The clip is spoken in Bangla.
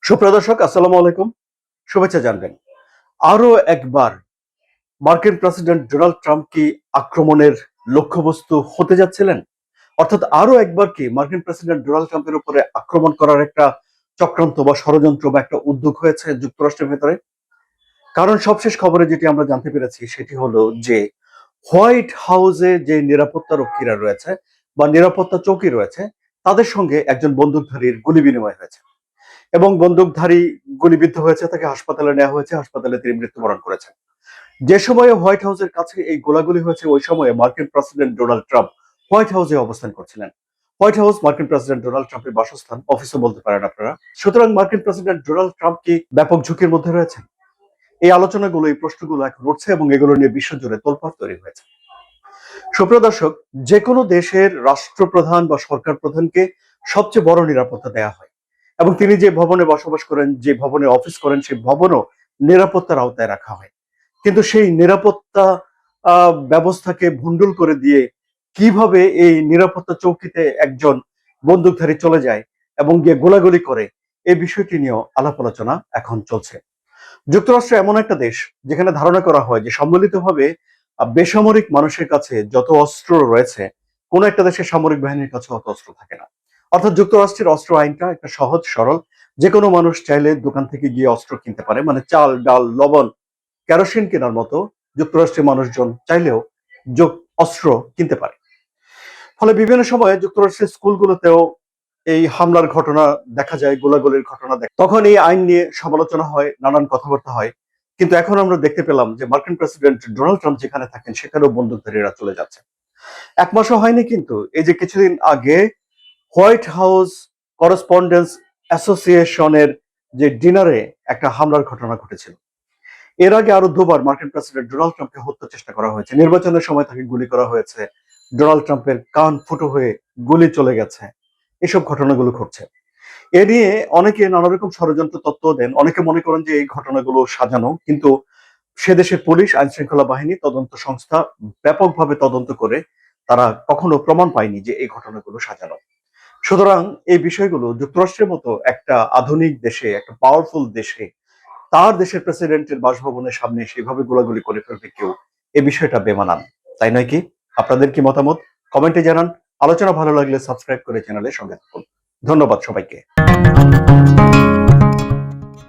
সুপ্রিয় দর্শক, আসসালামু আলাইকুম। শুভেচ্ছা জানবেন। আরো একবার মার্কিন প্রেসিডেন্ট ডোনাল্ড ট্রাম্প কি আক্রমণের লক্ষ্যবস্তু হতে যাচ্ছিলেন? অর্থাৎ আরো একবার কি মার্কিন প্রেসিডেন্ট ডোনাল্ড ট্রাম্পের উপরে আক্রমণ করার একটা চক্রান্ত বা ষড়যন্ত্র বা একটা উদ্যোগ হয়েছে যুক্তরাষ্ট্রের ভেতরে? কারণ সবশেষ খবরে যেটি আমরা জানতে পেরেছি সেটি হলো যে হোয়াইট হাউসে যে নিরাপত্তা রক্ষীরা রয়েছে বা নিরাপত্তা চৌকি রয়েছে তাদের সঙ্গে একজন বন্দুকধারীর গুলি বিনিময় হয়েছে এবং বন্দুকধারী গুলিবিদ্ধ হয়েছে, তাকে হাসপাতালে নেওয়া হয়েছে, হাসপাতালে তিনি মৃত্যুবরণ করেছেন। যে সময়ে হোয়াইট হাউসের কাছে এই গোলাগুলি হয়েছে ওই সময়ে মার্কিন প্রেসিডেন্ট ডোনাল্ড ট্রাম্প হোয়াইট হাউসে অবস্থান করছিলেন। হোয়াইট হাউস মার্কিন প্রেসিডেন্ট ডোনাল্ড ট্রাম্পের বাসস্থান, অফিসও বলতে পারেন আপনারা। সুতরাং মার্কিন প্রেসিডেন্ট ডোনাল্ড ট্রাম্প কি ব্যাপক ঝুঁকির মধ্যে রয়েছেন? এই আলোচনাগুলো, এই প্রশ্নগুলো এখন উঠছে এবং এগুলো নিয়ে বিশ্বজুড়ে তোলপাড় তৈরি হয়েছে। সুপ্রিয় দর্শক, যে কোনো দেশের রাষ্ট্রপ্রধান বা সরকার প্রধানকে সবচেয়ে বড় নিরাপত্তা দেওয়া হয় এবং তিনি যে ভবনে বসবাস করেন, যে ভবনে অফিস করেন, সেই ভবনও নিরাপত্তার আওতায় রাখা হয়। কিন্তু সেই নিরাপত্তা ব্যবস্থাকে ভণ্ডুল করে দিয়ে কিভাবে এই নিরাপত্তা চৌকিতে একজন বন্দুকধারী চলে যায় এবং গিয়ে গোলাগুলি করে, এই বিষয়টি নিয়েও আলাপ আলোচনা এখন চলছে। যুক্তরাষ্ট্র এমন একটা দেশ যেখানে ধারণা করা হয় যে সম্মিলিতভাবে বেসামরিক মানুষের কাছে যত অস্ত্র রয়েছে, কোন একটা দেশের সামরিক বাহিনীর কাছে অত অস্ত্র থাকে না। অর্থাৎ যুক্তরাষ্ট্রের অস্ত্র আইনটা একটা সহজ সরল, যে কোনো মানুষ চাইলে দোকান থেকে গিয়ে অস্ত্র কিনতে পারে, মানে চাল, ডাল, লবণ, কেরোসিন কেনার মতো যুক্তরাষ্ট্রের মানুষজন চাইলেও অস্ত্র কিনতে পারে। ফলে বিভিন্ন সময়ে যুক্তরাষ্ট্রের স্কুলগুলোতেও এই হামলার ঘটনা দেখা যায়, গোলাগুলির ঘটনা তখন এই আইন নিয়ে সমালোচনা হয়, নানান কথাবার্তা হয়। কিন্তু এখন আমরা দেখতে পেলাম যে মার্কিন প্রেসিডেন্ট ডোনাল্ড ট্রাম্প যেখানে থাকেন সেখানেও বন্দুকধারীরা চলে যাচ্ছে। এক মাসও হয়নি কিন্তু এই যে কিছুদিন আগে হোয়াইট হাউস করেসপন্ডেন্স অ্যাসোসিয়েশনের যে ডিনারে একটা হামলার ঘটনা ঘটেছিল। এর আগে আরো দুবার মার্কিন প্রেসিডেন্ট ডোনাল্ড ট্রাম্পকে হত্যার চেষ্টা করা হয়েছে, নির্বাচনের সময় তাকে গুলি করা হয়েছে, ডোনাল্ড ট্রাম্পের কান ফুটো হয়ে গুলি চলে গেছে। এসব ঘটনাগুলো ঘটছে। এ নিয়ে অনেকে নানা রকম ষড়যন্ত্র তত্ত্ব দেন, অনেকে মনে করেন যে এই ঘটনাগুলো সাজানো, কিন্তু সে দেশের পুলিশ, আইন শৃঙ্খলা বাহিনী, তদন্ত সংস্থা ব্যাপকভাবে তদন্ত করে তারা কখনো প্রমাণ পায়নি যে এই ঘটনাগুলো সাজানো। সুতরাং এই বিষয়গুলো যুক্তরাষ্ট্রের মতো একটা আধুনিক দেশে, একটা পাওয়ারফুল দেশে, তার দেশের প্রেসিডেন্টের বাসভবনের সামনে সেভাবে গোলাগুলি করে ফেলবে কেউ, এই বিষয়টা বেমানান, তাই নয় কি? আপনাদের কি মতামত কমেন্টে জানান। আলোচনা ভালো লাগলে সাবস্ক্রাইব করে চ্যানেলের সঙ্গে থাকুন। ধন্যবাদ সবাইকে।